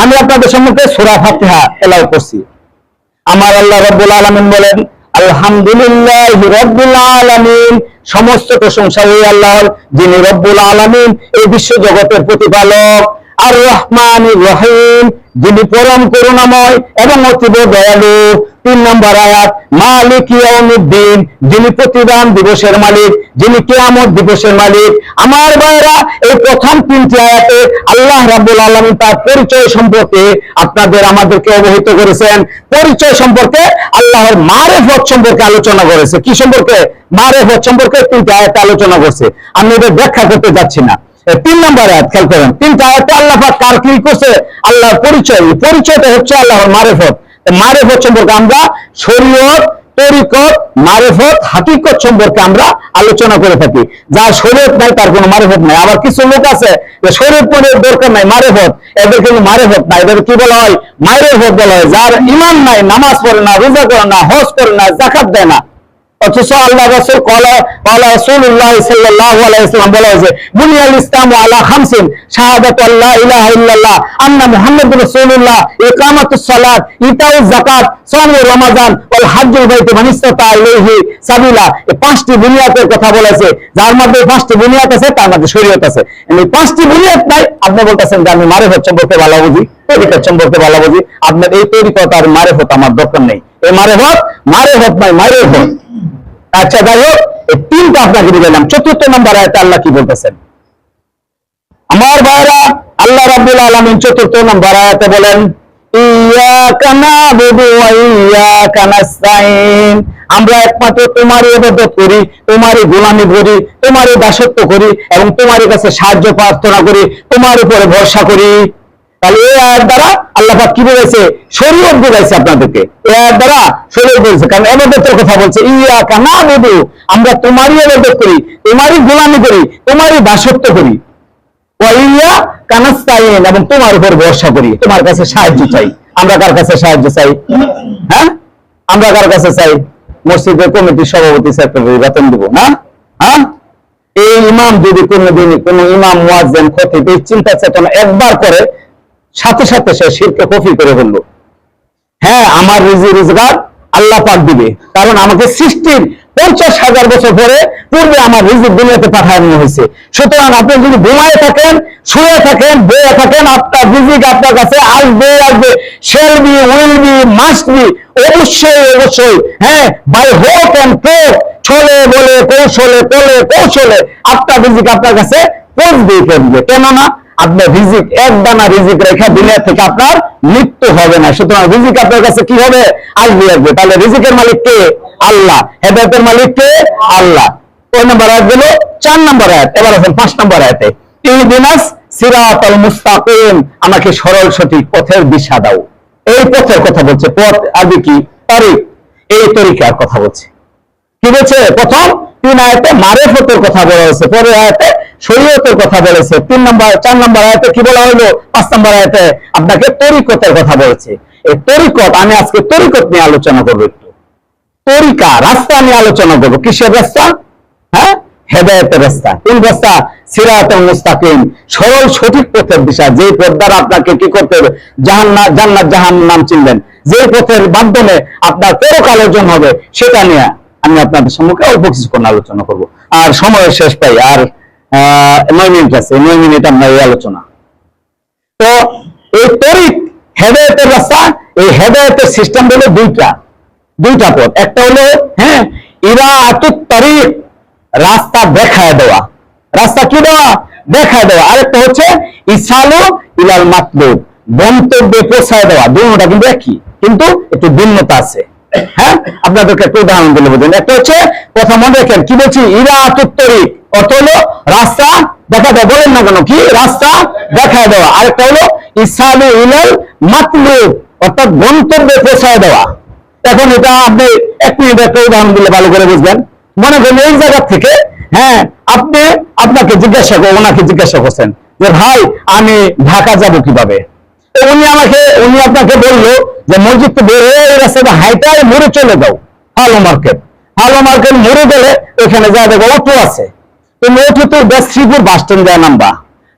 আমি আপনাদের সম্মুখে সূরা ফাতিহা তেলাওয়াত করছি। আমার আল্লাহ রাব্বুল আলামিন বলেন, আলহামদুলিল্লাহি রাব্বিল আলামিন, সমস্ত প্রশংসা ওই আল্লাহর যিনি রব্বুল আলামিন, এই বিশ্ব জগতের প্রতিপালক। আর রহমানির রহিম, যিনি পরম করুণাময় এবং অতীব দয়ালু। 3 নম্বর আয়াত, মালিক ইয়াউমিদ্দিন, যিনি প্রতিদান দিবসের মালিক, যিনি কিয়ামত দিবসের মালিক। আমার ভাইরা, এই প্রথম 3টি আয়াতে আল্লাহ রাব্বুল আলামিন তার পরিচয় সম্পর্কে আপনাদের আমাদেরকে অবহিত করেছেন। পরিচয় সম্পর্কে, আল্লাহর মারিফত সম্পর্কে আলোচনা করেছে। কি সম্পর্কে? মারিফত সম্পর্কে 3টি আয়াতে আলোচনা করছে। আমি এটা ব্যাখ্যা করতে যাচ্ছি না। 3 নম্বর আয়াত খেয়াল করেন, 3টা আয়াতে আল্লাহ পাক কার কি করছে? আল্লাহর পরিচয়। পরিচয়টা হচ্ছে আল্লাহর মারিফত। মারিফত সম্পর্কে আমরা শরীয়ত, তরিকত, মারিফত, হাকিকত সম্পর্কে আমরা আলোচনা করে থাকি। যার শরীয়ত নাই তার কোনো মারিফত নাই। আবার কিছু লোক আছে যে শরীয়ত পড়ে দরকার নাই, মারিফত, এদের কিন্তু মারিফত নাই। এদের কি বলা হয়? মারিফত বলা হয়। যার ঈমান নাই, নামাজ পড়ে না, রোজা করে না, হজ করে না, যাকাত দেয় না, অথচ আল্লাহ রাসূল রাসূলুল্লাহ সাল্লাল্লাহু আলাইহি ওয়াসাল্লাম বলা হয়েছে, বুনিয়াল ইসলামু আলা খামসিন, শাহাদাতু আল্লা ইলাহা ইল্লাল্লাহ, আন্না মুহাম্মাদুর রাসূলুল্লাহ, ইকামাতুস সালাত, ইতাউজ যাকাত, সাওম রমাদান, ওয়াল হজ্জুল বাইতি মান ইসতাতা ইলাইহি সাবিলা। এই 5টি বুনিয়াদের কথা বলেছে। যার মধ্যে 5টি বুনিয়াদ আছে, তার মধ্যে শরীয়ত আছে। এই 5টি বুনিয়াদ নাই, আপনি বলতেছেন যে আমি মারিফত সম্পর্কে ভালো বুঝি, তরিকত সম্পর্কে ভালো বুঝি। আপনার এই তরিকত আর মারিফত আমার দরকার নেই। এই মারিফত নাই, মারিফত। আচ্ছা, যাই হোক, এই 3টা আপনাকে দিলাম। 4 নম্বর আয়াতে আল্লাহ কি বলতেছেন? আমার ভাইরা, আল্লাহ রাব্বুল আলামিন 4 নম্বর আয়াতে বলেন, ইয়াকা না'বুদু ওয়া ইয়াকা নাস্তাঈন, আমরা একমাত্র তোমারই ইবাদত করি, তোমারই গোলামি করি, তোমারই দাসত্ব করি এবং তোমারই কাছে সাহায্য প্রার্থনা করি, তোমার উপরে ভরসা করি। তাহলে এই আয়াত দ্বারা আল্লাহ পাক কি বলেছে? শরীয়ত বুঝাইছে আপনাদেরকে। এই আয়াত দ্বারা শরীয়ত বলেছে, কারণ ইবাদতের কথা বলছে। ইয়াকা না'বুদু, আমরা তোমারই ইবাদত করি, তোমারই গোলামি করি, তোমারই দাসত্ব করি। ওয়া ইয়াকা নাস্তাঈন, এবং তোমার উপর ভরসা করি, তোমার কাছে সাহায্য চাই। আমরা কার কাছে সাহায্য চাই? হ্যাঁ, আমরা কার কাছে চাই? মসজিদের কমিটির সভাপতি, সেক্রেটারি বেতন দিব না? হ্যাঁ, এই ইমাম যদি কোন ইমাম, মুয়াজ্জিন, খতিব এই চিন্তা চেতনা একবার করে, সাথে সাথে সে শিরকে কফি করে ফেললো। হ্যাঁ, আমার রিজিক রোজগার আল্লাহ পাক দিবে, কারণ আমাকে সৃষ্টির 50,000 বছর পূর্বে আমার রিজিক দুনিয়াতে পাঠানো হয়েছে। সুতরাং আপনি যদি ঘুমায় থাকেন, শুয়ে থাকেন, বয়ে থাকেন, আপনার রিজিক আপনার কাছে আসবে। Shall be, will be, must be, অবশ্যই। হ্যাঁ, বাই হোক এন্ড প্রোক, ছলে বলে কৌশলে, কোলে কৌশলে আপনার রিজিক আপনার কাছে পৌঁছবেই। কেননা আপনার রিজিক, এক দানা রিজিক রেখা দুনিয়া থেকে আপনার মৃত্যু হবে না। সুতরাং রিজিক আপনার কাছে কি হবে? আসবে। তাহলে রিজিকের মালিক কে? আল্লাহ। হেদায়েতের মালিক কে? আল্লাহ। 4 নম্বর আয়াত গেল। 4 নম্বর আয়াত, এবার আসেন 5 নম্বর আয়াতে, ইহদিনাস সিরাতাল মুস্তাকিম, আমাকে সরল সঠিক পথের দিশা দাও। এই পথের কথা বলছে। পথ আরবি কি? তারিক। এই তরিকার কথা বলছে। কি বলছে? প্রথম 3 আয়াতে মারিফতের কথা বলা হয়েছে, পরের আয়াতে শরীয়তের কথা বলেছে। 4 নম্বর আয়াতে কি বলা হলো? 5 নম্বর আয়াতে আপনাকে তরিকতের কথা বলেছে। এই তরিকত, আমি আজকে তরিকত নিয়ে আলোচনা করবো। একটু তরিকা, রাস্তা নিয়ে আলোচনা করবো। কিসের রাস্তা? হ্যাঁ, হেদায়েতের রাস্তা। কোন রাস্তা? সিরাতাল মুস্তাকিম, সরল সঠিক পথের দিশা। যে পথ দ্বারা আপনাকে কি করতে হবে? জান্নাত জাহান্নাম চিনবেন, যে পথের মাধ্যমে আপনার পরকাল অর্জন হবে, সেটা নিয়ে আমি আপনাদের সম্মুখে অল্প কিছুক্ষণ আলোচনা করব। আর সময় শেষ পাই, আর 9 মিনিট আছে। 9 মিনিট আমরা এই আলোচনা। তো এই তরিক, হেদায়েতের রাস্তা, এই হেদায়েতের সিস্টেম হলো দুইটা পথ। একটা হলো ইরাআতুত তারিক, রাস্তা দেখায় দেওয়া। রাস্তা কি দেওয়া? দেখায় দেওয়া। আরেকটা হচ্ছে ইসালু ইলাল মাতলুব, গন্তব্যে পৌঁছায় দেওয়া। দুটোটা কিন্তু একই, কিন্তু একটু ভিন্নতা আছে। হ্যাঁ, আপনাদেরকে একটু উদাহরণ দিলে বুঝবেন। একটা হচ্ছে, কথা মনে রাখেন, কি বলছি? ইরাআতুত তারিক অর্থ হলো রাস্তা দেখা দেওয়া। বলেন না কেন? কি? রাস্তা দেখায় দেওয়া। আরেকটা হলো ইসালু ইলাল মাতলুব, অর্থাৎ গন্তব্যে পৌঁছায় দেওয়া। এখন এটা আপনি 1 মিনিট একটা উদাহরণ দিলে ভালো করে বুঝবেন। মনে করেন এই জায়গা থেকে, হ্যাঁ, ওনাকে জিজ্ঞাসা করছেন যে ভাই, আমি ঢাকা যাব কিভাবে? উনি আপনাকে বললো যে মসজিদ থেকে বের হয়ে এই রাস্তাটা হাইটায় মোড়ে চলে যাও, ভালো মার্কেট মোড়ে গেলে ওখানে যা দেখো অটো আছে। তুমি অটোতে শ্রীপুর বাস স্ট্যান্ড যায়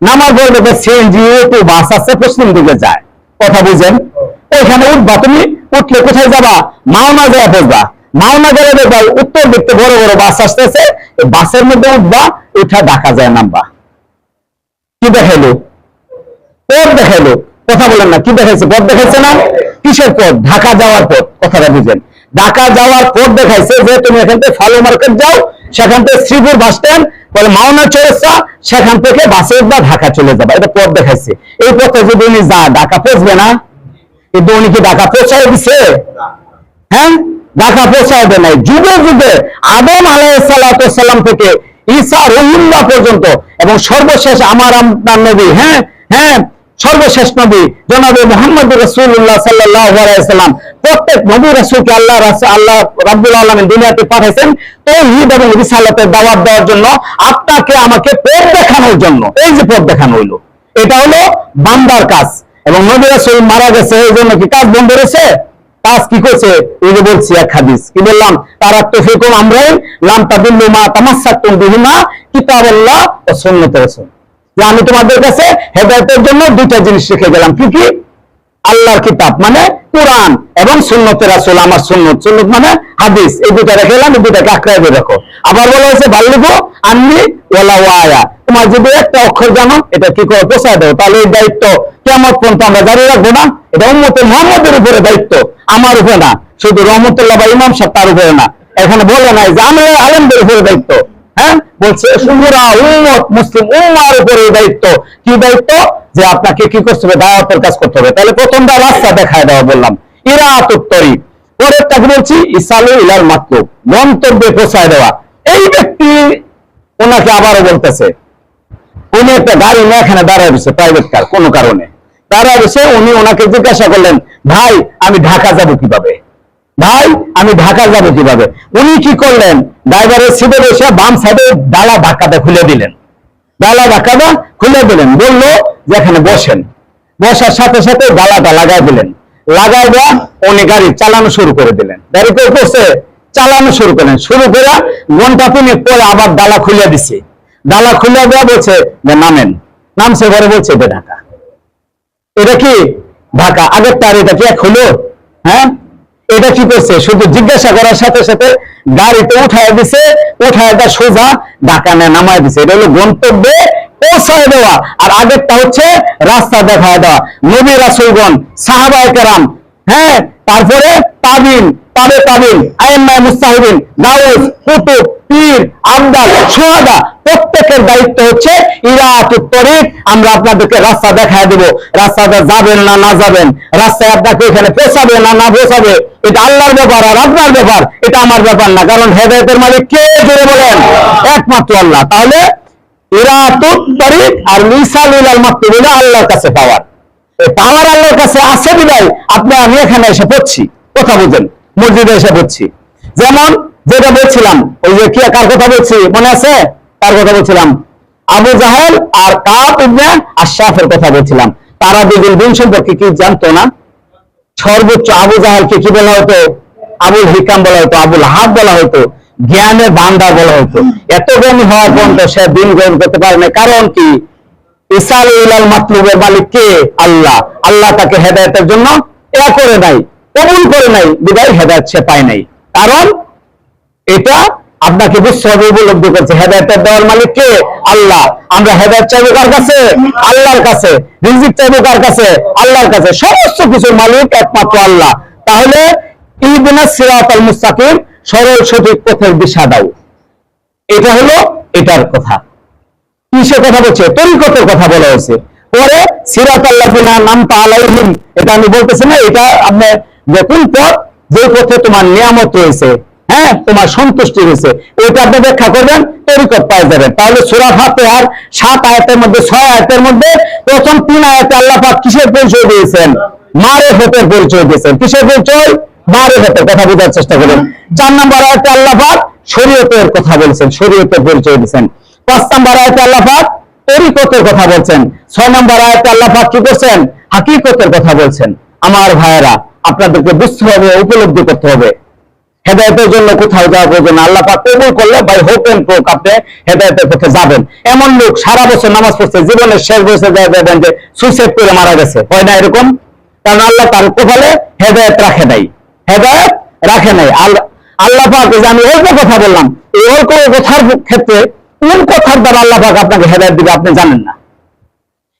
নামার পর দেখবে সিএনজি, অটো, বাস আছে, পশ্চিম দিকে যায়। কথা বুঝেন? ওইখানে উঠবা, তুমি উঠলে কোথায় যাবা? মাওনা যায় পড়বা। মাওনা গেলে দেখবা উত্তর দিকতে বড় বড় বাস আসতেছে, বাসের মধ্যে উঠবা, উঠা ঢাকা যায় নামবা। কি দেখাইলো? পথ দেখাইলো। কথা বলেন না, কি দেখাইছে? পথ দেখাইছে না? কিসের পথ? ঢাকা যাওয়ার পথ। কথাটা বুঝেন? ঢাকা যাওয়ার পথ দেখাইছে যে তুমি এখান থেকে ফলো মার্কেট যাও, সেখান থেকে শ্রীপুর বাস স্ট্যান্ড, বলে মাওনা চৌরাস্তা, সেখান থেকে বাসে উঠবা, ঢাকা চলে যাবা। এটা পথ দেখাইছে। এই পথে যদি উনি যা, ঢাকা পৌঁছবে না? কিন্তু উনি কি ঢাকা পৌঁছায় দিছে? হ্যাঁ, ঢাকা পৌঁছায় দেয় নাই। যুগে যুগে আদম আলাইহিসসালাম থেকে ঈসা রুহুল্লাহ পর্যন্ত, এবং সর্বশেষ আমার আপনার নবী, হ্যাঁ হ্যাঁ, সর্বশেষ নবী জনাবে মুহাম্মদ রাসূলুল্লাহ সাল্লাল্লাহু আলাইহি সাল্লাম, প্রত্যেক নবী রাসূলকে আল্লাহ রাব্বুল আলামিন দুনিয়াতে পাঠাইছেন তাওহীদ এবং রিসালাতের দাওয়াত দেওয়ার জন্য, আপনাকে আমাকে পথ দেখানোর জন্য। এই যে পথ দেখানো হইলো, এটা হলো বান্দার কাজ। এবং নবী রাসূল মারা গেছে, এই জন্য কি কাজ বন্ধ রয়েছে? কাজ কি করছে? এই যে বলছি এক হাদিস, কি বললাম? তারাক্তু ফিকুম আমরাইন লাম তাদিল্লু মা তামাসসাকতুম বিহিমা কিতাবাল্লাহ ওয়া সুন্নাতুর রাসূল। যে আমি তোমাদের কাছে হেদায়েতের জন্য দুইটা জিনিস রেখে গেলাম। কি কি? আল্লাহর কিতাব মানে কোরআন, এবং সুন্নতে রাসূল, আমার সুন্নত। সুন্নত মানে হাদিস। এই দুইটা রেখে গেলাম, এই দুইটাকে আঁকড়ে ধরে রাখো। আবার বলা হয়েছে বাল্লিগু আন্নি ওয়ালা ওয়ায়া, তোমার যদি একটা অক্ষর জানো, এটা কি করে পৌঁছায় দাও। তাহলে এই দায়িত্ব কিয়ামত পর্যন্ত আমরা জারি রাখবো না? এটা উম্মতে মুহাম্মদের উপরে দায়িত্ব, আমার উপরে না। শুধু রহমতুল্লাহ বা ইমাম সাহেব তার উপরে না। এখানে বলে নাই যে আমরা আলেমদের উপরে দায়িত্ব। হ্যাঁ, বলছে সুরা উম্মত মুসলিম উম্মার উপরে দায়িত্ব। কি দায়িত্ব? যে আপনাকে কি করতে হবে? দাওয়াতের কাজ করতে হবে। তাহলে প্রথমটা রাস্তা দেখায় দেওয়া বললাম, ইরাতুত তরিক। পরেরটাকে বলছি ইসালু ইলাল মাতলুব, গন্তব্যে পৌঁছায় দেওয়া। এই ব্যক্তি ওনাকে আবারও বলতেছে, উনি একটা গাড়ি নিয়ে এখানে দাঁড়ায় রয়েছে, প্রাইভেট কার, কোনো কারণে দাঁড়ায় রয়েছে। উনি ওনাকে জিজ্ঞাসা করলেন, ভাই আমি ঢাকা যাব কিভাবে? ভাই আমি ঢাকা যাব কিভাবে? উনি কি করলেন? ড্রাইভারের সিটে বসে বাম সাইডে ডালা ধাক্কাটা খুলে দিলেন। ডালা ধাক্কাটা খুলে দিলেন, বললো যে এখানে বসেন। বসার সাথে সাথে ডালাটা লাগাই দিলেন। লাগাই দেওয়া উনি গাড়ি চালানো শুরু করে দিলেন। গাড়ি করছে, চালানো শুরু করেন। শুরু করে ঘন্টা তিনেক পরে আবার ডালা খুলে দিছে। ডালা খুলে দেওয়া বলছে যে নামেন। নামছে, ঘরে বলছে এটা ঢাকা। এটা কি ঢাকা? আগের তার এটা কি এক হলো? হ্যাঁ, এটা কি করছে? শুধু জিজ্ঞাসা করার সাথে সাথে গাড়িতে উঠায় দিছে, উঠায় দেওয়া সোজা ঢাকা নিয়ে নামায় দিছে। এটা হলো গন্তব্যে পৌঁছায় দেওয়া। আর আগেরটা হচ্ছে রাস্তা দেখায় দেওয়া। নবী রাসূলগণ, সাহাবায়ে কেরাম, হ্যাঁ, তারপরে তাবিন, তাবে তাবিন, আইম্মায়ে মুজতাহিদিন, গাউস, কুতুব, পীর, আবদাল, শুহাদা, প্রত্যেকের দায়িত্ব হচ্ছে ইরাতুত তরিক। আমরা আপনাদেরকে রাস্তা দেখায় দেব। রাস্তাটা যাবেন না না যাবেন, রাস্তায় আপনাকে এখানে পৌঁছাবে না না পৌঁছাবে, এটা আল্লাহর ব্যাপার আর আপনার ব্যাপার, এটা আমার ব্যাপার না। কারণ হেদায়েতের মালিক কে? জোরে বলেন, একমাত্র আল্লাহ। তাহলে ইরাতুত তরিক আর মিসাল ইলাল মাকতুব আল্লাহর কাছে পাওয়ার। পাওয়ার আল্লাহর কাছে আছে বিদায় আপনি আমি এখানে এসে পড়ছি। কথা বুঝেন? মসজিদে এসে পড়ছি। যেমন যেটা বলছিলাম, ওই যে কি কার কথা বলছি মনে আছে? কার কথা বলছিলাম? আবু জাহেল আর কাব ইবনে আশরাফের কথা বলছিলাম। তারা দুজন দিন সম্পর্কে কি জানতো না? সর্বোচ্চ আবু জাহেলকে কি বলা হতো? আবুল হিকাম বলা হতো, আবুল হাব বলা হতো, জ্ঞানের ভান্ডার বলা হতো। এত জ্ঞানী হওয়ার পর্যন্ত সে দিন গ্রহণ করতে পারে না। কারণ কি? ইসাল ইলাল মাতলুবের মালিক কে? আল্লাহ। আল্লাহ তাকে হেদায়েতের জন্য করে নাই, কবুল করে নাই, বিদায় হেদায়েত সে পায় নাই। কারণ এটা আপনাকে বুঝতে হবে, উপলব্ধি করছে হেদায়েতের দেওয়ার মালিক কে? আল্লাহ। আমরা হেদায়েত চাইবো কার কাছে? আল্লাহর কাছে। রিজিক চাইবো কার কাছে? আল্লাহর কাছে। সমস্ত কিছুর মালিক একমাত্র আল্লাহ। তাহলে ইহদিনাস সিরাতাল মুস্তাকিম, সরল সঠিক পথের দিশা দাও। এটা হলো এটার কথা। কিসের কথা বলছে? তরিকতের কথা বলা হয়েছে। পরে সিরাতাল্লাযিনা আন'আমতা আলাইহিম, এটা আমি বলতেছি না, এটা আপনি দেখুন পথ, যে পথে তোমার নিয়ামত রয়েছে, হ্যাঁ, তোমার সন্তুষ্টি রয়েছে, এটা আপনি ব্যাখ্যা করবেন, তরিকত পাওয়া যাবে। তাহলে সূরা ফাতিহার 7 আয়াতের মধ্যে 6 আয়াতের মধ্যে প্রথম 3 আয়াতে আল্লাহ পাক কিসের পরিচয় দিয়েছেন? মারিফতের পরিচয় দিয়েছেন। কিসের পরিচয়? মারিফতের। কথা বোঝার চেষ্টা করেন। 4 নম্বর আয়াতে আল্লাহ পাক শরীয়তের কথা বলেছেন, শরীয়তের পরিচয় দিয়েছেন। 5 নম্বর আয়াতে আল্লাহ পাক তরিকতের কথা বলছেন। 6 নম্বর আয়াতে আল্লাহ পাক কি করছেন? হাকিকতের কথা বলছেন। আমার ভাইয়েরা, আপনাদেরকে বুঝতে হবে, উপলব্ধি করতে হবে। হেদায়েতের জন্য কোথাও যাওয়া প্রয়োজন। আল্লাহ পাক কবুল করলে বাই হোক এন্ড ক্রোক আপনি হেদায়েতের পথে যাবেন। এমন লোক সারা বছর নামাজ পড়ছে, জীবনের শেষ বছর যায় দেখবেন যে সুইসাইড করে মারা গেছে, হয় না এরকম? কারণ আল্লাহ তার কপালে হেদায়েত রাখে নাই, হেদায়েত রাখে নাই। আল্লাহ পাক, যে আমি অল্প কথা বললাম, এই অল্প কথার ক্ষেত্রে কোন কথার দ্বারা আল্লাহ পাক আপনাকে হেদায়েত দিবে আপনি জানেন না।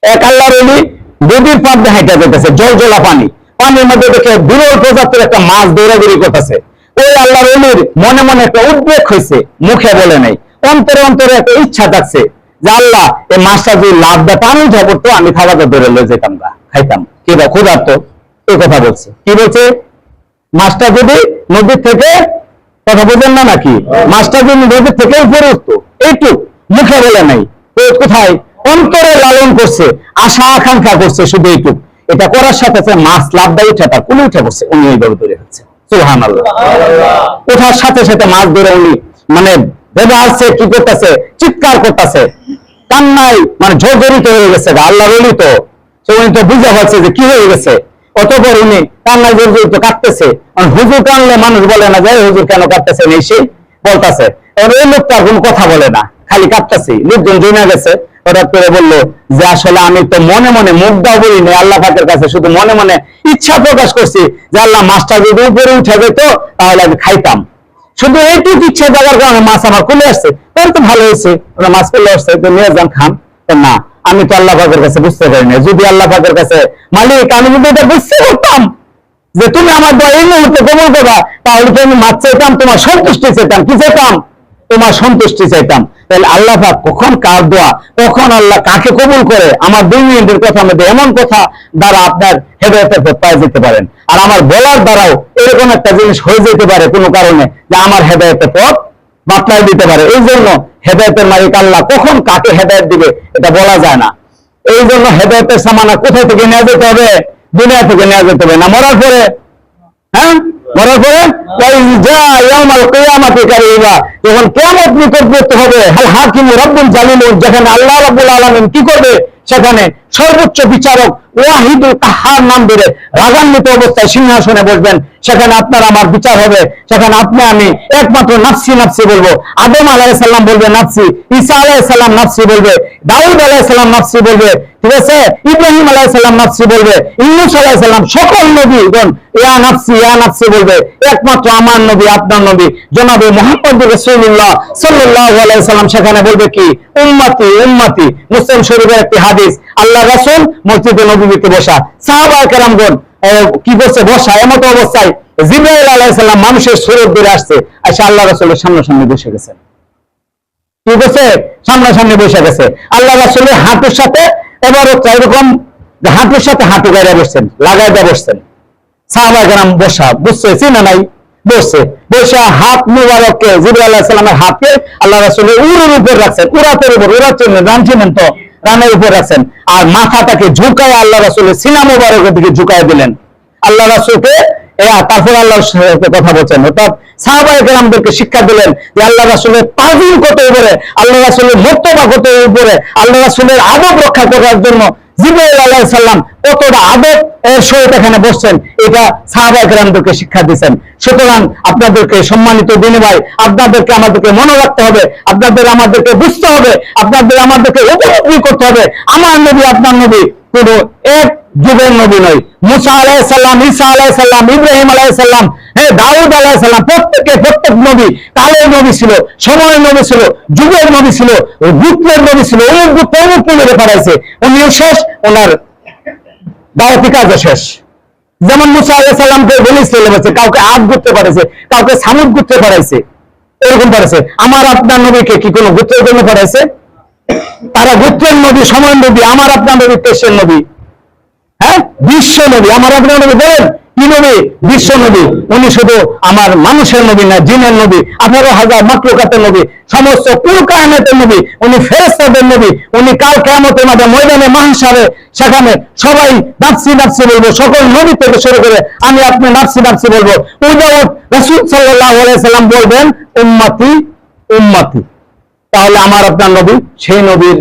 এক আল্লাহর ওলি নদীর পার দিয়ে হাঁটা যেতেছে, জলজলা পানি, পানির মধ্যে দেখে বিরল প্রজাতির একটা মাছ দৌড়াদৌড়ি করতেছে। ওই আল্লাহর ওলির মনে মনে একটা উদ্বেগ হয়েছে, মুখে বলে নাই, অন্তরে অন্তরে একটা ইচ্ছা থাকছে যে আল্লাহ এই মাছটা যদি লাভ দেয় পানি উঠে পড়তো, আমি খাবারটা ধরে লয়ে যেতাম, খাইতাম, কি বা ক্ষুধার্ত, এই কথা বলছে। কি বলছে? মাছটা যদি নদীর থেকে, কথা বোঝেন না নাকি, মাছটা যদি নদীর থেকে উপরে উঠতো, এইটুক মুখে বলে নাই, তো কোথায় অন্তরে লালন করছে, আশা আকাঙ্ক্ষা করছে শুধু এইটুক। এটা করার সাথে সাথে মাছ লাভ দেয় উঠে, তার কুলে উঠে পড়ছে, উনি এইভাবে ধরে হচ্ছে। সুবহানাল্লাহ। ওঠার সাথে সাথে মাছ ধরে উনি মানে ভেবে আসছে, কি করতেছে, চিৎকার করতেছে, কান্নায় মানে জর্জরিত হয়ে গেছে। আল্লাহ বলি তো, উনি তো বুঝে পারছে যে কি হয়ে গেছে। অতঃপর উনি কান্নায় জর্জরিত কাঁদতেছে। হুজুর কানলে মানুষ বলে না যে হুজুর কেন কাঁদতেছেন, এই সেই বলতেছে। এবার এই লোকটা কোনো কথা বলে না, খালি কাঁদতেছে। লোকজন জেনে গেছে, হঠাৎ করে বললো যে আসলে আমি তো মনে মনে মুখটাও বলিনি, আল্লাহ পাকের কাছে শুধু মনে মনে ইচ্ছা প্রকাশ করছি যে আল্লাহ মাছটা যদি উপরে উঠে যেত তাহলে আমি খাইতাম। শুধু এইটুকু ইচ্ছা থাকার কারণে মাছ আমার খুলে আসছে, তাহলে তো ভালো হয়েছে, ওরা মাছ খুলে আসছে, তো নিয়ে যান খান। না, আমি তো আল্লাহ পাকের কাছে বুঝতে পারিনি। যদি আল্লাহ পাকের কাছে, মালিক আমি যদি এটা বুঝতে পারতাম যে তুমি আমার দোয়া এই মুহূর্তে কবুল করবা, তাহলে তো আমি মাছ চাইতাম, তোমার সন্তুষ্টি চাইতাম। কি চাইতাম? তোমার সন্তুষ্টি চাইতাম। তাহলে আল্লাহ পাক কখন কার দোয়া, কখন আল্লাহ কাকে কবুল করে, আমার 2 মিনিটের কথার মধ্যে এমন কথা দ্বারা আপনার হেদায়েতের পথ পাওয়া যেতে পারেন। আর আমার বলার দ্বারাও এরকম একটা জিনিস হয়ে যেতে পারে কোনো কারণে, যে আমার হেদায়েতের পথ বাতলাই দিতে পারে। এই জন্য হেদায়েতের মালিক আল্লাহ কখন কাকে হেদায়েত দিবে এটা বলা যায় না। এই জন্য হেদায়েতের সামানা কোথায় থেকে নেওয়া যেতে হবে? দুনিয়া থেকে নেওয়া যেতে হবে, না মরার পরে। হ্যাঁ, মরার পরে যখন কিয়ামত নিকটবর্তী হবে, হাকিম রব্বুল জালিল, যেখানে আল্লাহ রাব্বুল আলামিন কি করবে, সেখানে সর্বোচ্চ বিচারক ওয়াহিদুল কাহ্হার নাম ধরে রাগান্বিত অবস্থায় সিংহাসনে বসবেন। সেখানে আপনার আমার বিচার হবে। সেখানে আপনি আমি একমাত্র নাফসি নাফসি বলবো। আদম আলাইহিস সালাম বলবে নাফসি, ঈসা আলাইহিস সালাম নাফসি বলবে, দাউদ আলাইহিস সালাম নাফসি বলবে, ঠিক আছে, ইব্রাহিম আলাইহিস সালাম নাফসি বলবে, ইউনূস আলাইহিস সালাম, সকল নবীগণ ইয়া নাফসি বলবে। একমাত্র আমার নবী, আপনার নবী জনাবে মুহাম্মদ রাসূলুল্লাহ সাল্লাল্লাহু আলাইহি সাল্লাম সেখানে বলবে কি, উম্মতি উম্মতি। মুসলিম শরীফের একটি হাদিস, আল্লাহ রাসূল মসজিদে নববীতে বসা, সাহাবায়ে কেরামগণ কি করছে, বসা। এমত অবস্থায় জিবরাইল আলাইহিস সালাম মানুষের সুরত ধরে আসছে, আচ্ছা আল্লাহ রাসূলের সামনাসামনি বসে গেছেন। কি করছে? সামনাসামনি বসে গেছে। আল্লাহ রাসূলের হাঁটুর সাথে এবার এরকম হাঁটুর সাথে হাঁটু গাড়িয়ে বসছেন, লাগাই দিয়ে বসছেন। সাহাবায়ে কেরাম বসা, বুঝছে চিনা নাই, বসছে। বসে হাত মুবারককে, জিবরাইল আলাইহিস সালামের হাতকে আল্লাহ রাসূলের উরুর উপর রাখছেন, উরাতের উপর, উরাচ্ছেন রান চিনেন তো, রানের উপর রাখছেন। আর মাথাটাকে ঝুঁকায় আল্লাহ রাসূলের সিনা মুবারকের দিকে ঝুঁকায় দিলেন আল্লাহ রাসূলকে। তারপর আল্লাহর সাথে কথা বলছেন, অর্থাৎ সাহাবায়ে কেরামদেরকে শিক্ষা দিলেন যে আল্লাহ রাসূলের তাজিম কত উপরে, আল্লাহ রাসূলের মর্তবা কত উপরে, আল্লাহ রাসূলের আদব রক্ষা করার জন্য জিবরাইল আলাইহিস সালাম কতটা আদব এর সহিত এখানে বসছেন, এটা সাহাবায়ে কেরামদেরকে শিক্ষা দিয়েছেন। সুতরাং আপনাদেরকে সম্মানিত দিনী ভাই, আপনাদেরকে আমাদেরকে মনে রাখতে হবে, আপনাদের আমাদেরকে বুঝতে হবে, আপনাদের আমাদেরকে উপলব্ধি করতে হবে, আমার নবী আপনার নবী কোন এক যুগের নবী নয়। মুসা আলাইহিস সালাম, ঈসা আলাইহিস সালাম, ইব্রাহিম আলাইহিস সালাম, দাউদ আলাইহিস সালাম, প্রত্যেক নবী কালের নবী ছিল, সময়ের নবী ছিল, যুগের নবী ছিল, গোত্রের নবী ছিল। ওই গোত্রের পাঠাইছে, উনিও শেষ, ওনার দাওয়াতি কাজও শেষ। যেমন মুসা আলাইহিস সালামকে বনি ইসরাইল বলেছে, কাউকে আদ গোত্রে পাঠাইছে, কাউকে সামুদ গোত্রে পাঠাইছে, এরকম পাঠাইছে। আমার আপনার নবীকে কি কোনো গোত্রের জন্য পাঠাইছে? তারা গোত্রের নবী, সময়ের নবী। আমার আপনার নবী দেশের নবী, হ্যাঁ, বিশ্ব নবী। আমার আপনার নবী বলেন কি নবী? বিশ্ব নবী। উনি শুধু আমার মানুষের নবী না, জিনের নবী, 18,000 মাখলুকাতের নবী, সমস্ত কুল কায়নাতের নবী। উনি ফেরেশতাদের নবী। উনি কাল কিয়ামতের মাঠে ময়দানে মাহশারে সেখানে সবাই নাফসি নাফসি বলবো, সকল নবী থেকে শুরু করে আমি আপনি নাফসি নাফসি বলবো। ওই যাবৎ রাসূল সাল্লাল্লাহু আলাইহি সাল্লাম বলবেন উম্মতি উম্মতি। তাহলে আমার আপনার নবী সেই নবীর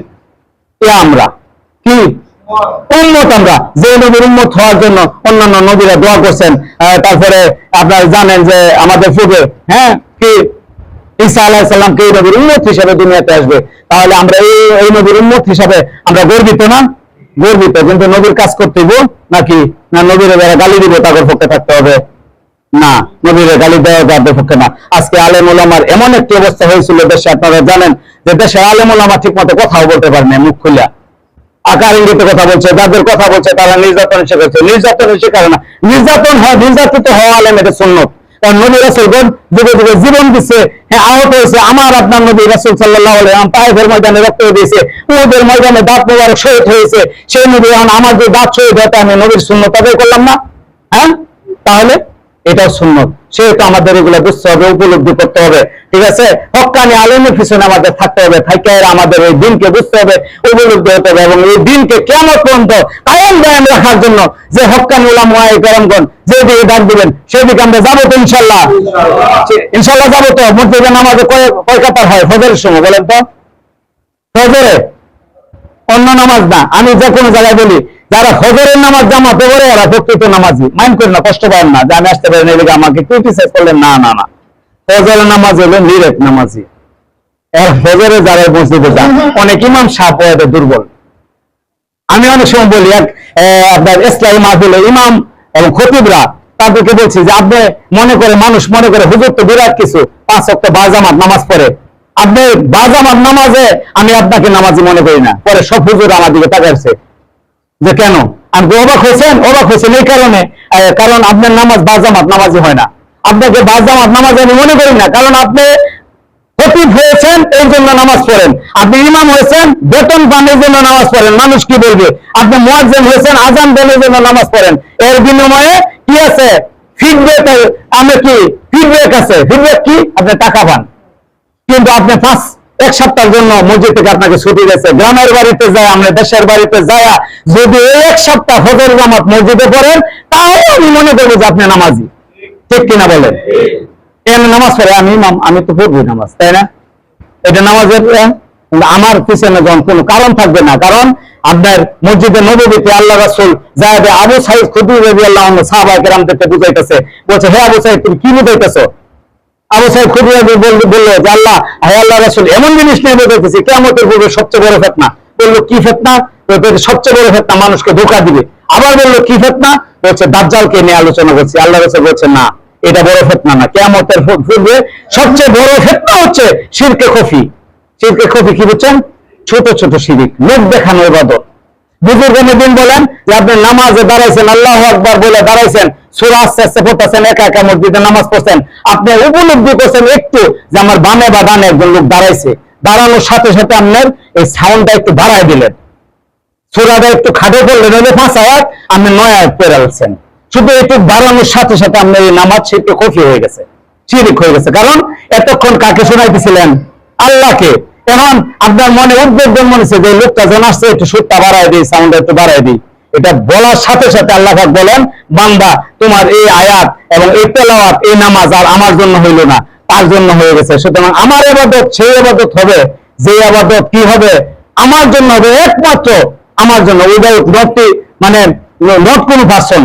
আমরা কি উম্মত, আমরা যে নবীর উম্মত হওয়ার জন্য অন্যান্য নবীরা দোয়া করছেন। তারপরে আপনারা জানেন যে আমাদের পূর্বে কি ঈসা আলাইহিস সালাম কে নবীর উম্মত হিসেবে দুনিয়াতে আসবে। তাহলে আমরা এই নবীর উম্মত হিসেবে আমরা গর্বিত না? গর্বিত, কিন্তু নবীর কাজ করতে দিব নাকি না নবীর গালি দিব তাদের পক্ষে থাকতে হবে? না, নবীর গালি দেওয়া তাদের পক্ষে না। আজকে আলেম ওলামার এমন একটি অবস্থা হয়েছিল দেশে, আপনারা জানেন যে দেশে আলেম ওলামা ঠিক মতো কথাও বলতে পারে না, মুখ খুলে আকার ইঙ্গিতে কথা বলছে, যাদের কথা বলছে তারা নির্যাতন শিখেছে। নির্যাতনের শিকার না, নির্যাতন হয়, নির্যাতিত হওয়া আলেম, এটা সুন্নত। কারণ নবী রাসূলগণ যুগে যুগে জীবন দিচ্ছে, হ্যাঁ আহত হয়েছে। আমার আপনার নবী রাসূল সাল্লাল্লাহু আলাইহি ওয়াসাল্লাম তায়েফের ময়দানে রক্ত দিয়েছে, উহুদের ময়দানে দাঁত মোবারক শহীদ হয়েছে। সেই নবী আমার যে দাঁত শহীদ হতে আমি নবীর সুন্নত আদায় করলাম না? হ্যাঁ, তাহলে এটাও সুন্নত। সেহেতু আমাদের এগুলো বুঝতে হবে, উপলব্ধি করতে হবে, ঠিক আছে? হক্কানি আলেমের পিছনে আমাদের থাকতে হবে, থাইকে আমাদের এই দিনকে বুঝতে হবে, উপলব্ধি হতে হবে, এবং এই দিনকে কিয়ামত পর্যন্ত কায়েম দায়েম রাখার জন্য যে হক্কানি উলামা কেরামগণ যেদিকে ডাক দিবেন সেদিকে আমরা যাবো তো ইনশাল্লাহ? ইনশাল্লাহ যাবো তো। মসজিদে নামাজে কয় কাতার হয় ফজরের সময় বলেন তো? ফজরে, অন্য নামাজ না। আমি যে কোনো জায়গায় বলি, যারা ফজরের নামাজ জামাতে পড়ে এরা প্রকৃত নামাজি। মাইন্ড করেন না, কষ্ট পাবেন না যে আমি আসতে পারি না, এদিকে আমাকে ক্রিটিসাইজ করলেন। না না না, ফজরের নামাজ হলো নিরেট নামাজি। এর ফজরে যারা মসজিদে যান, অনেক ইমাম সাহেব দুর্বল। আমি অনেক সময় বলি, আপনার ইসলামী মাহফিলে ইমাম এবং খতিবরা তাদেরকে বলছি যে আপনি মনে করে, মানুষ মনে করে হুজুর তো বিরাট কিছু, 5 ওয়াক্ত বাজামাত নামাজ পড়ে, আপনি বাজামাত নামাজে আমি আপনাকে নামাজি মনে করি না। পরে সব হুজুর আমার দিকে তাকাচ্ছে যে কেন? আমি অবাক হয়েছেন এই কারণে, কারণ আপনার নামাজ বাজামাত নামাজি হয় না। আপনাকে বাজামাত নামাজ আমি মনে করি না, কারণ আপনি খতিব হয়েছেন এই জন্য নামাজ পড়েন, আপনি ইমাম হয়েছেন বেতন পান এই জন্য নামাজ পড়েন। মানুষ কি বলবে? আপনি মুয়াজ্জিন হয়েছেন আজান দেন এই জন্য নামাজ পড়েন। এর বিনিময়ে কি আছে? ফিডব্যাক। আমি কি ফিডব্যাক আছে? ফিডব্যাক কি? আপনি টাকা পান। কিন্তু আপনি এক সপ্তাহের জন্য মসজিদ থেকে আপনাকে ছুটি দিয়েছে, গ্রামের বাড়িতে যায়, আমরা দেশের বাড়িতে যায়, যদি এই এক সপ্তাহ ফজর জামাত মসজিদে পড়েন, তাও আমি মনে করবো যে আপনি নামাজি। ঠিক কিনা বলেন? নামাজ পড়ে আমি ইমাম, আমি তো পড়বই নামাজ, তাই না? এটা নামাজের আমার পিছনে যখন কোনো কারণ থাকবে না। কারণ আপনার মসজিদে নববীতে আল্লাহ রাসূল যায়েদ আবু সাঈদ খুদরি রাদিয়াল্লাহু আনহু সাহাবায়ে কেরামদেরকে বুঝাইতেছে, বলছে হে আবু সাঈদ তুমি কি বুঝাইতেছো? আবু সাঈদ খুদরি বললো যে আল্লাহ, হে আল্লাহ রাসূল এমন জিনিস নিয়ে বুঝাইতেছি কিয়ামতের পূর্বে সবচেয়ে বড় ফিতনা। বললো কি ফিতনা? সবচেয়ে বড় ফিতনা মানুষকে ধোঁকা দিবে। আবার বললো কি ফিতনা? বলছে দাজ্জালকে নিয়ে আলোচনা করছি। আল্লাহ রাসূল বলছে না, এটা বড় ফিতনা না, কিয়ামতের পূর্বে সবচেয়ে বড় ফিতনা হচ্ছে শিরকে খফি। শিরকে খফি কি বুঝছেন? ছোট ছোট শিরিক, লোক দেখানো ইবাদত। বুজুর্গানে দিন বলেন যে আপনি নামাজে দাঁড়াইছেন, আল্লাহু আকবার বলে দাঁড়াইছেন, সূরা আস্তে আস্তে পড়তেছেন, একা একা মসজিদে নামাজ পড়ছেন, আপনি উপলব্ধি করছেন একটু যে আমার বামে বা ডানে একজন লোক দাঁড়াইছে। দাঁড়ানোর সাথে সাথে আপনার এই সাউন্ডটা একটু বাড়ায় দিলেন, সূরাটা একটু খাটো করলেন, হলে 5 আয়াত, আপনি 9 আয়াত পড়ে আছেন। শুধু একটু বাড়ানোর সাথে সাথে আপনার এই নামাজ শিরকে খফি হয়ে গেছে, শিরিক হয়ে গেছে। কারণ এতক্ষণ কাকে শোনাইতেছিলেন? আল্লাহকে। এখন আপনার মনে উদ্বেগ জন্মেছে যে লোকটা যেন আসছে, একটু সুরটা বাড়ায় দিই, সাউন্ডটা একটু বাড়ায় দিই। এটা বলার সাথে সাথে আল্লাহ পাক বলেন, বান্দা তোমার এই আয়াত এবং এই তেলাওয়াত, এই নামাজ আর আমার জন্য হইল না, তার জন্য হয়ে গেছে। সুতরাং আমার ইবাদত সেই ইবাদত হবে যে ইবাদত কি হবে? আমার জন্য হবে, একমাত্র আমার জন্য, উইদাউট মানে নট কোনো পারসন,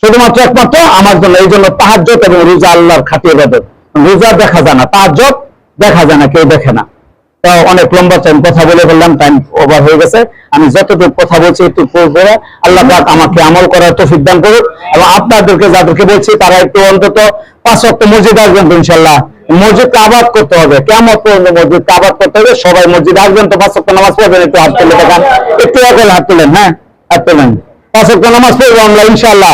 শুধুমাত্র একমাত্র আমার জন্য। এই জন্য তাহাজ্জুদ এবং রোজা আল্লাহর খাঁটি ইবাদত। রোজা দেখা যায় না, তাহাজ্জুদ দেখা যায় না, কেউ দেখে না। তো অনেক লম্বা টাইম কথা বলে বললাম, টাইম ওভার হয়ে গেছে। আমি যতটুকু কথা বলছি একটু করে আল্লাহ পাক আমাকে আমল করার তৌফিক দান করুক, এবং আপনাদেরকে যাদেরকে বলছি তারা একটু অন্তত 5 ওয়াক্ত মসজিদ আসবেন তো ইনশাআল্লাহ। মসজিদকে আবাদ করতে হবে, কিয়ামত পর্যন্ত মসজিদকে আবাদ করতে হবে। সবাই মসজিদে আসবেন তো, 5 ওয়াক্ত নামাজ পড়বেন। একটু হাত তুলে দেখান, একটু একল হাত তুলেন, হ্যাঁ হাত তুলেন। 5 ওয়াক্ত নামাজ পড়বো আমরা ইনশাআল্লাহ।